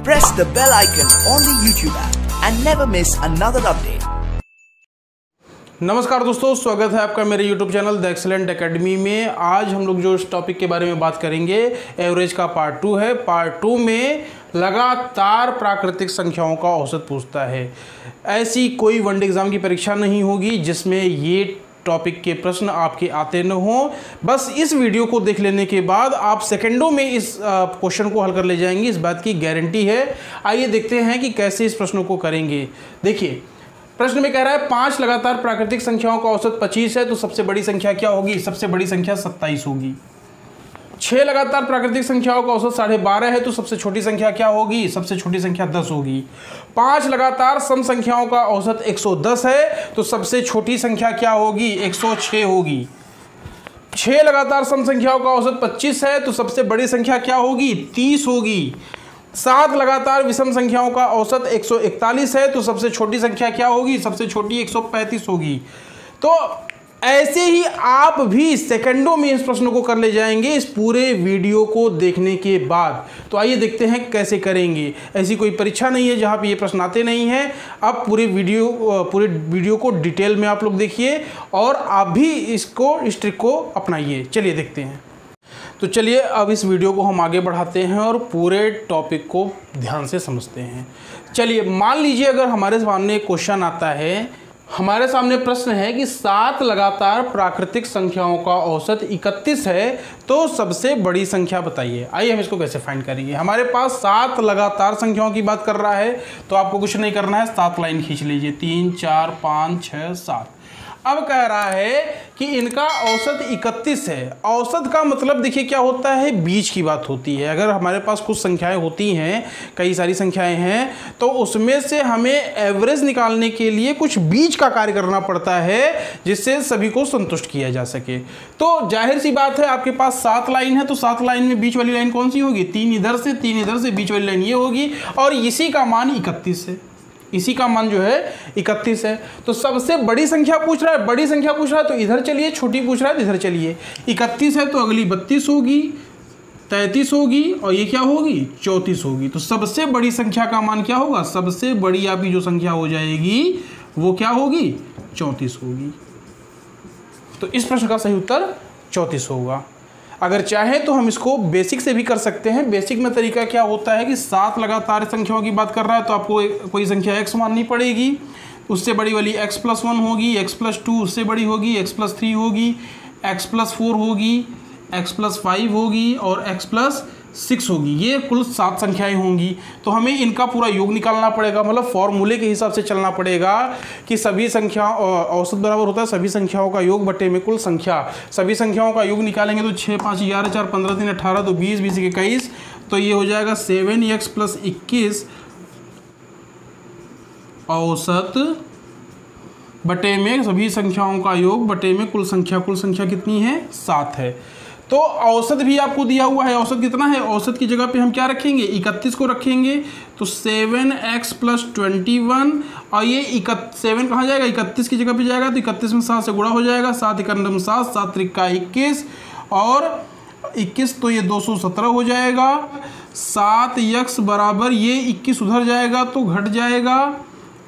Press the bell icon on the YouTube app and never miss another update. नमस्कार दोस्तों, स्वागत है आपका मेरे YouTube channel the excellent academy में। आज हम लोग जो इस टॉपिक के बारे में बात करेंगे एवरेज का पार्ट 2 है। पार्ट 2 में लगातार प्राकृतिक संख्याओं का औसत पूछता है। ऐसी कोई वनडे एग्जाम की परीक्षा नहीं होगी जिसमें ये टॉपिक के प्रश्न आपके आते न हों। बस इस वीडियो को देख लेने के बाद आप सेकंडों में इस क्वेश्चन को हल कर ले जाएंगे, इस बात की गारंटी है। आइए देखते हैं कि कैसे इस प्रश्नों को करेंगे। देखिए, प्रश्न में कह रहा है 5 लगातार प्राकृतिक संख्याओं का औसत 25 है तो सबसे बड़ी संख्या क्या होगी? सबसे बड़ी संख्या 27 होगी। 6 लगातार प्राकृतिक संख्याओं का औसत 12.5 है तो सबसे छोटी संख्या क्या होगी? सबसे छोटी संख्या 10 होगी। 5 लगातार सम संख्याओं का औसत 110 है तो सबसे छोटी संख्या क्या होगी? 106 होगी। 6 लगातार सम संख्याओं का औसत 25 है तो सबसे बड़ी संख्या क्या होगी? 30 होगी। 7 लगातार विषम संख्याओं का औसत 141 है तो सबसे छोटी संख्या क्या होगी? सबसे छोटी 135 होगी। तो ऐसे ही आप भी सेकंडों में इस प्रश्न को कर ले जाएंगे इस पूरे वीडियो को देखने के बाद। तो आइए देखते हैं कैसे करेंगे। ऐसी कोई परीक्षा नहीं है जहां पे ये प्रश्न आते नहीं हैं। अब पूरे वीडियो को डिटेल में आप लोग देखिए और आप भी इस ट्रिक को अपनाइए। चलिए देखते हैं। तो चलिए अब इस वीडियो को हम आगे बढ़ाते हैं और पूरे टॉपिक को ध्यान से समझते हैं। चलिए, मान लीजिए अगर हमारे सामने एक क्वेश्चन आता है, हमारे सामने प्रश्न है कि 7 लगातार प्राकृतिक संख्याओं का औसत 31 है तो सबसे बड़ी संख्या बताइए। आइए हम इसको कैसे फाइंड करेंगे। हमारे पास 7 लगातार संख्याओं की बात कर रहा है तो आपको कुछ नहीं करना है, 7 लाइन खींच लीजिए, 3 4 5 6 7। अब कह रहा है कि इनका औसत 31 है। औसत का मतलब देखिए क्या होता है, बीच की बात होती है। अगर हमारे पास कुछ संख्याएं होती हैं, कई सारी संख्याएं हैं, तो उसमें से हमें एवरेज निकालने के लिए कुछ बीच का कार्य करना पड़ता है जिससे सभी को संतुष्ट किया जा सके। तो जाहिर सी बात है, आपके पास 7 लाइन है तो 7 लाइन में बीच वाली लाइन कौन सी होगी? 3 इधर से 3 इधर से, बीच वाली लाइन ये होगी और इसी का मान 31 है। इसी का मान जो है 31 है। तो सबसे बड़ी संख्या पूछ रहा है, बड़ी संख्या पूछ रहा है तो इधर चलिए, छोटी पूछ रहा है तो इधर चलिए। 31 है तो अगली 32 होगी, 33 होगी और ये क्या होगी? 34 होगी। तो सबसे बड़ी संख्या का मान क्या होगा? सबसे बड़ी आपकी जो संख्या हो जाएगी वो क्या होगी? 34 होगी। तो इस प्रश्न का सही उत्तर 34 होगा। अगर चाहे तो हम इसको बेसिक से भी कर सकते हैं। बेसिक में तरीका क्या होता है कि 7 लगातार संख्याओं की बात कर रहा है तो आपको कोई संख्या x माननी पड़ेगी, उससे बड़ी वाली x+1 होगी, x+2 उससे बड़ी होगी, x+3 होगी, x+4 होगी, x+5 होगी और x+6 होगी। ये कुल 7 संख्याएं होंगी। तो हमें इनका पूरा योग निकालना पड़ेगा, मतलब फॉर्मूले के हिसाब से चलना पड़ेगा कि सभी संख्या औसत बराबर होता है सभी संख्याओं का योग बटे में कुल संख्या। सभी संख्याओं का योग निकालेंगे तो 6 5 11 4 15 3 18 तो 20 20 21, तो ये हो जाएगा 7x+21 औसत बटे में सभी संख्याओं का योग बटे में कुल संख्या। कुल संख्या कितनी है? 7 है। तो औसत भी आपको दिया हुआ है। औसत कितना है? औसत की जगह पे हम क्या रखेंगे? 31 को रखेंगे। तो 7x+21 और ये 7 कहाँ जाएगा? 31 की जगह पे जाएगा तो 31 में 7 से गुणा हो जाएगा। 7 × 9 7, 7 × 21 और 21 तो ये 217 हो जाएगा। 7x बराबर ये 21 उधर जाएगा तो घट जाएगा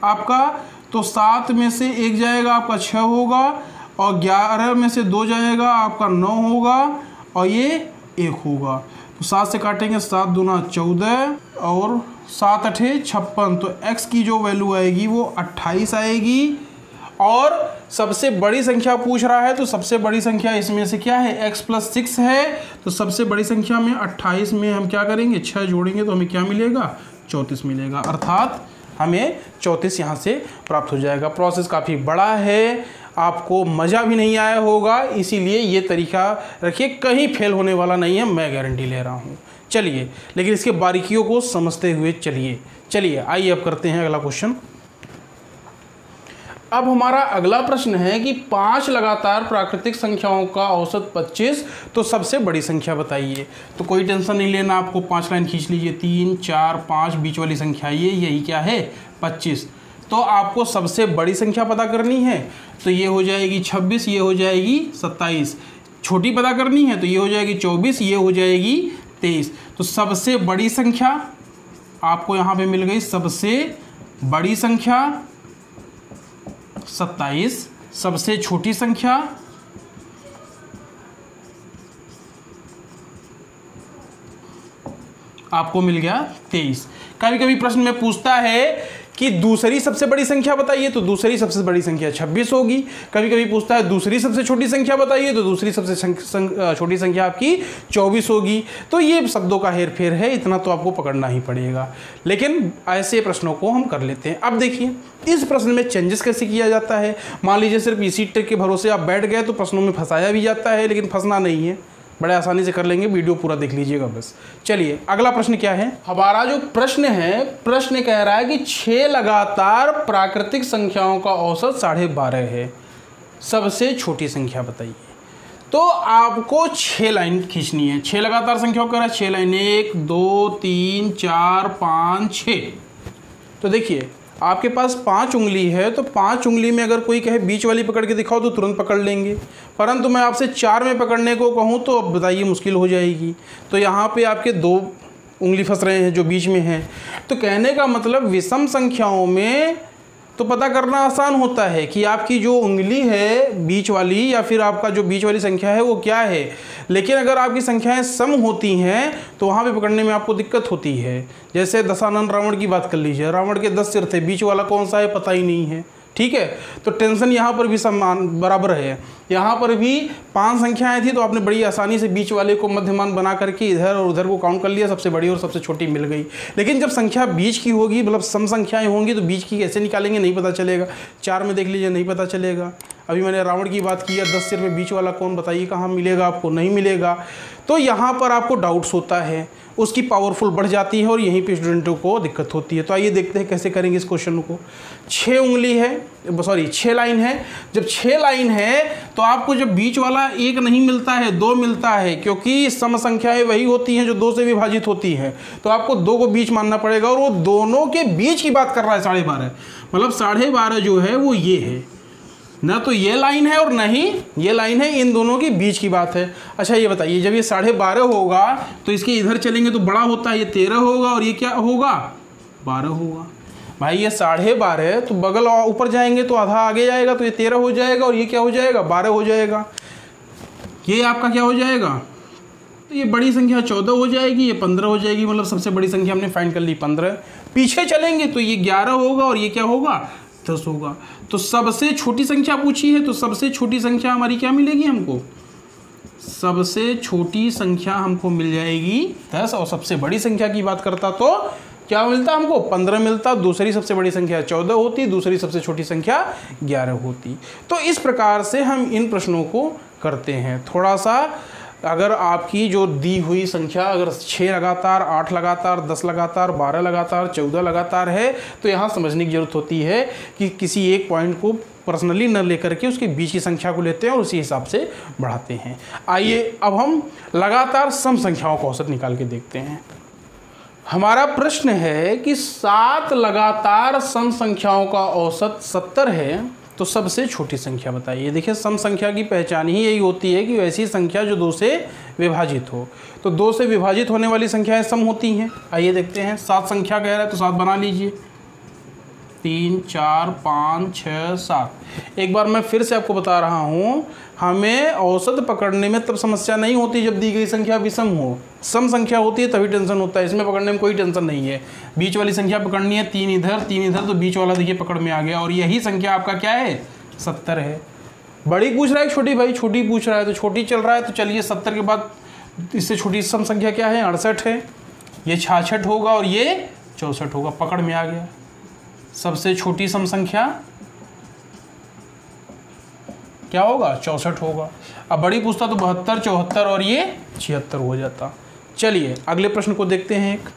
आपका, तो 7 में से 1 जाएगा आपका 6 होगा और 11 में से 2 जाएगा आपका 9 होगा और ये 1 होगा। तो 7 से काटेंगे, 7 दूना 14 और 7 8 56। तो x की जो वैल्यू आएगी वो 28 आएगी। और सबसे बड़ी संख्या पूछ रहा है तो सबसे बड़ी संख्या इसमें से क्या है? x+6 है। तो सबसे बड़ी संख्या में 28 में हम क्या करेंगे? 6 जोड़ेंगे तो हमें क्या मिलेगा? 34 मिलेगा। अर्थात हमें 34 यहाँ से प्राप्त हो जाएगा। प्रोसेस काफ़ी बड़ा है, आपको मज़ा भी नहीं आया होगा, इसीलिए ये तरीका रखिए, कहीं फेल होने वाला नहीं है, मैं गारंटी ले रहा हूँ। चलिए, लेकिन इसके बारीकियों को समझते हुए चलिए आइए अब करते हैं अगला क्वेश्चन। अब हमारा अगला प्रश्न है कि 5 लगातार प्राकृतिक संख्याओं का औसत 25 तो सबसे बड़ी संख्या बताइए। तो कोई टेंशन नहीं लेना, आपको 5 लाइन खींच लीजिए, 3 4 5 बीच वाली संख्या यही क्या है? 25। तो आपको सबसे बड़ी संख्या पता करनी है तो ये हो जाएगी 26, ये हो जाएगी 27। छोटी पता करनी है तो ये हो जाएगी 24, ये हो जाएगी 23। तो सबसे बड़ी संख्या आपको यहाँ पे मिल गई सबसे बड़ी संख्या 27, सबसे छोटी संख्या आपको मिल गया 23। कभी कभी प्रश्न में पूछता है कि दूसरी सबसे बड़ी संख्या बताइए, तो दूसरी सबसे बड़ी संख्या 26 होगी। कभी कभी पूछता है दूसरी सबसे छोटी संख्या बताइए, तो दूसरी सबसे छोटी संख्या आपकी 24 होगी। तो ये शब्दों का हेरफेर है, इतना तो आपको पकड़ना ही पड़ेगा। लेकिन ऐसे प्रश्नों को हम कर लेते हैं। अब देखिए इस प्रश्न में चेंजेस कैसे किया जाता है। मान लीजिए सिर्फ इसी ट्रिक के भरोसे आप बैठ गए तो प्रश्नों में फंसाया भी जाता है, लेकिन फंसना नहीं है, बड़े आसानी से कर लेंगे। वीडियो पूरा देख लीजिएगा बस। चलिए अगला प्रश्न क्या है। हमारा जो प्रश्न है, प्रश्न कह रहा है कि 6 लगातार प्राकृतिक संख्याओं का औसत 12.5 है, सबसे छोटी संख्या बताइए। तो आपको 6 लाइन खींचनी है। 6 लगातार संख्याओं का 6 लाइन, 1 2 3 4 5 6। तो देखिए आपके पास 5 उंगली है, तो 5 उंगली में अगर कोई कहे बीच वाली पकड़ के दिखाओ तो तुरंत पकड़ लेंगे, परंतु मैं आपसे 4 में पकड़ने को कहूँ तो अब बताइए मुश्किल हो जाएगी। तो यहाँ पे आपके 2 उंगली फंस रहे हैं जो बीच में हैं। तो कहने का मतलब विषम संख्याओं में तो पता करना आसान होता है कि आपकी जो उंगली है बीच वाली, या फिर आपका जो बीच वाली संख्या है वो क्या है। लेकिन अगर आपकी संख्याएं सम होती हैं तो वहाँ पे पकड़ने में आपको दिक्कत होती है। जैसे दशानन रावण की बात कर लीजिए, रावण के 10 सिर थे, बीच वाला कौन सा है पता ही नहीं है, ठीक है। तो टेंशन यहाँ पर भी समान बराबर है। यहाँ पर भी 5 संख्याएं थी तो आपने बड़ी आसानी से बीच वाले को मध्यमान बना करके इधर और उधर को काउंट कर लिया, सबसे बड़ी और सबसे छोटी मिल गई। लेकिन जब संख्या बीच की होगी, मतलब सम संख्याएं होंगी, तो बीच की कैसे निकालेंगे नहीं पता चलेगा। 4 में देख लीजिए नहीं पता चलेगा। अभी मैंने रावण की बात की है, 10 सिर में बीच वाला कौन बताइए कहाँ मिलेगा, आपको नहीं मिलेगा। तो यहाँ पर आपको डाउट्स होता है, उसकी पावरफुल बढ़ जाती है और यहीं पे स्टूडेंटों को दिक्कत होती है। तो आइए देखते हैं कैसे करेंगे इस क्वेश्चन को। 6 उंगली है, सॉरी 6 लाइन है। जब 6 लाइन है तो आपको जब बीच वाला 1 नहीं मिलता है 2 मिलता है, क्योंकि सम संख्याएं वही होती हैं जो 2 से विभाजित होती हैं। तो आपको 2 को बीच मानना पड़ेगा, और वो दोनों के बीच की बात कर रहा है 12.5। मतलब 12.5 जो है वो ये है, ना तो ये लाइन है और ना ही ये लाइन है, इन दोनों के बीच की बात है। अच्छा ये बताइए, जब ये 12.5 होगा तो इसके इधर चलेंगे तो बड़ा होता है, ये 13 होगा और ये क्या होगा 12 होगा। भाई ये 12.5 तो बगल ऊपर जाएंगे तो आधा आगे जाएगा, तो ये 13 हो जाएगा और ये क्या हो जाएगा 12 हो जाएगा। ये आपका क्या हो जाएगा, तो ये बड़ी संख्या 14 हो जाएगी, ये 15 हो जाएगी। मतलब सबसे बड़ी संख्या हमने फाइंड कर ली 15। पीछे चलेंगे तो ये 11 होगा और ये क्या होगा 10 होगा। तो सबसे छोटी संख्या पूछी है, तो सबसे छोटी संख्या हमारी क्या मिलेगी हमको, सबसे छोटी संख्या हमको मिल जाएगी 10। और सबसे बड़ी संख्या की बात करता तो क्या मिलता हमको 15 मिलता। दूसरी सबसे बड़ी संख्या 14 होती, दूसरी सबसे छोटी संख्या 11 होती। तो इस प्रकार से हम इन प्रश्नों को करते हैं। थोड़ा सा अगर आपकी जो दी हुई संख्या अगर 6 लगातार, 8 लगातार, 10 लगातार, 12 लगातार, 14 लगातार है, तो यहाँ समझने की ज़रूरत होती है कि किसी एक पॉइंट को पर्सनली न लेकर के उसके बीच की संख्या को लेते हैं और उसी हिसाब से बढ़ाते हैं। आइए अब हम लगातार सम संख्याओं का औसत निकाल के देखते हैं। हमारा प्रश्न है कि 7 लगातार सम संख्याओं का औसत 70 है, तो सबसे छोटी संख्या बताइए। देखिए सम संख्या की पहचान ही यही होती है कि ऐसी संख्या जो 2 से विभाजित हो। तो 2 से विभाजित होने वाली संख्याएं सम होती हैं। आइए देखते हैं। 7 संख्या कह रहा है तो 7 बना लीजिए, 3 4 5 6 7। एक बार मैं फिर से आपको बता रहा हूँ, हमें औसत पकड़ने में तब समस्या नहीं होती जब दी गई संख्या विषम हो। सम संख्या होती है तभी टेंशन होता है, इसमें पकड़ने में कोई टेंशन नहीं है। बीच वाली संख्या पकड़नी है, 3 इधर 3 इधर, तो बीच वाला देखिए पकड़ में आ गया। और यही संख्या आपका क्या है 70 है। बड़ी पूछ रहा है छोटी, भाई छोटी पूछ रहा है तो छोटी चल रहा है। तो चलिए 70 के बाद इससे छोटी सम संख्या क्या है 68 है, ये 66 होगा और ये 64 होगा। पकड़ में आ गया। सबसे छोटी सम संख्या क्या होगा 64 होगा। अब बड़ी पूछता तो 72 74 और ये 76 हो जाता। चलिए अगले प्रश्न को देखते हैं। एक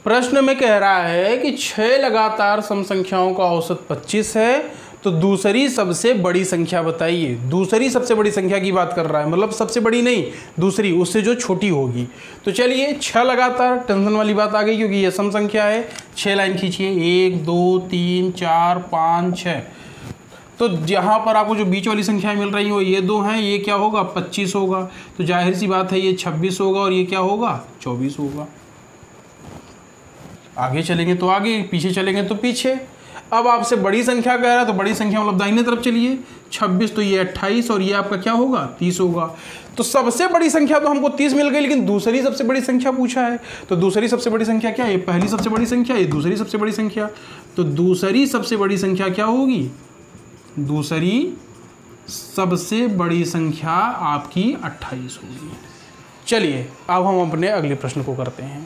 प्रश्न में कह रहा है कि 6 लगातार सम संख्याओं का औसत 25 है, तो दूसरी सबसे बड़ी संख्या बताइए। दूसरी सबसे बड़ी संख्या की बात कर रहा है, मतलब सबसे बड़ी नहीं, दूसरी उससे जो छोटी होगी। तो चलिए 6 लगातार, टेंशन वाली बात आ गई क्योंकि ये सम संख्या है। 6 लाइन खींचिए, 1 2 3 4 5 6। तो यहाँ पर आपको जो बीच वाली संख्याएं मिल रही हो ये 2 हैं, ये क्या होगा 25 होगा। तो जाहिर सी बात है ये 26 होगा और ये क्या होगा 24 होगा। आगे चलेंगे तो आगे, पीछे चलेंगे तो पीछे। अब आपसे बड़ी संख्या कह रहा है तो बड़ी संख्या मतलब दाहिने तरफ चलिए, 26 तो ये 28 और ये आपका क्या होगा 30 होगा। तो सबसे बड़ी संख्या तो हमको 30 मिल गई, लेकिन दूसरी सबसे बड़ी संख्या पूछा है। तो दूसरी सबसे बड़ी संख्या क्या है? ये पहली सबसे बड़ी संख्या, ये दूसरी सबसे बड़ी संख्या। तो दूसरी सबसे बड़ी संख्या क्या होगी? दूसरी सबसे बड़ी संख्या आपकी 28 होगी। चलिए अब हम अपने अगले प्रश्न को करते हैं।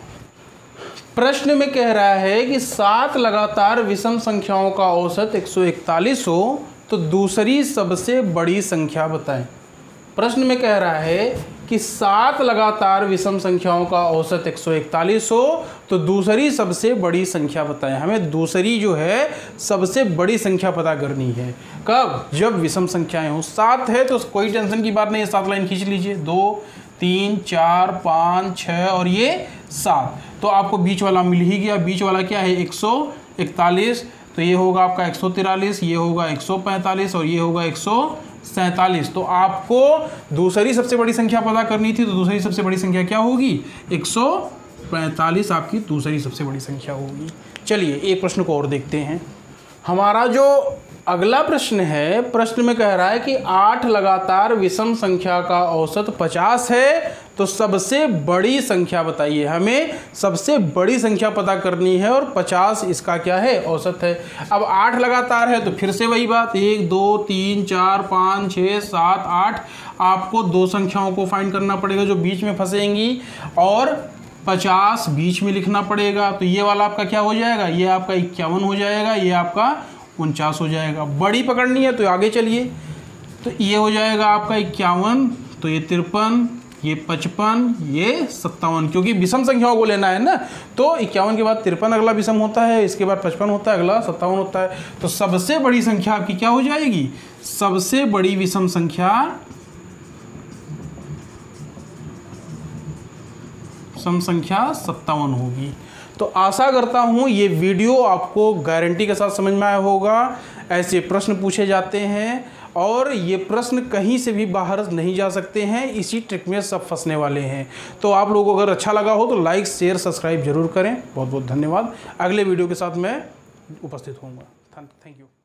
प्रश्न में कह रहा है कि 7 लगातार विषम संख्याओं का औसत 141 हो तो दूसरी सबसे बड़ी संख्या बताएं। प्रश्न में कह रहा है कि 7 लगातार विषम संख्याओं का औसत 141 हो तो दूसरी सबसे बड़ी संख्या बताएं। हमें दूसरी जो है सबसे बड़ी संख्या पता करनी है। कब? जब विषम संख्याएं हो। 7 है तो कोई टेंशन की बात नहीं है, 7 लाइन खींच लीजिए, 2 3 4 5 6 और ये 7। तो आपको बीच वाला मिल ही गया। बीच वाला क्या है? 141। तो ये होगा आपका 143, ये होगा 145 और ये होगा 147। तो आपको दूसरी सबसे बड़ी संख्या पता करनी थी, तो दूसरी सबसे बड़ी संख्या क्या होगी? 145 आपकी दूसरी सबसे बड़ी संख्या होगी। चलिए एक प्रश्न को और देखते हैं। हमारा जो अगला प्रश्न है, प्रश्न में कह रहा है कि 8 लगातार विषम संख्या का औसत 50 है तो सबसे बड़ी संख्या बताइए। हमें सबसे बड़ी संख्या पता करनी है और 50 इसका क्या है? औसत है। अब 8 लगातार है तो फिर से वही बात, 1 2 3 4 5 6 7 8। आपको दो संख्याओं को फाइंड करना पड़ेगा जो बीच में फंसेंगी और 50 बीच में लिखना पड़ेगा। तो ये वाला आपका क्या हो जाएगा? ये आपका 51 हो जाएगा, ये आपका 49 हो जाएगा। बड़ी पकड़नी है तो आगे चलिए, तो ये हो जाएगा आपका 51, तो ये 53, ये 55, ये 57, क्योंकि विषम संख्याओं को लेना है ना। तो 51 के बाद 53 अगला विषम होता है, इसके बाद 55 होता है, अगला 57 होता है। तो सबसे बड़ी संख्या आपकी क्या हो जाएगी? सबसे बड़ी विषम संख्या 57 होगी। तो आशा करता हूँ ये वीडियो आपको गारंटी के साथ समझ में आया होगा। ऐसे प्रश्न पूछे जाते हैं और ये प्रश्न कहीं से भी बाहर नहीं जा सकते हैं, इसी ट्रिक में सब फंसने वाले हैं। तो आप लोगों को अगर अच्छा लगा हो तो लाइक शेयर सब्सक्राइब जरूर करें। बहुत बहुत धन्यवाद। अगले वीडियो के साथ मैं उपस्थित होऊंगा। Thank you.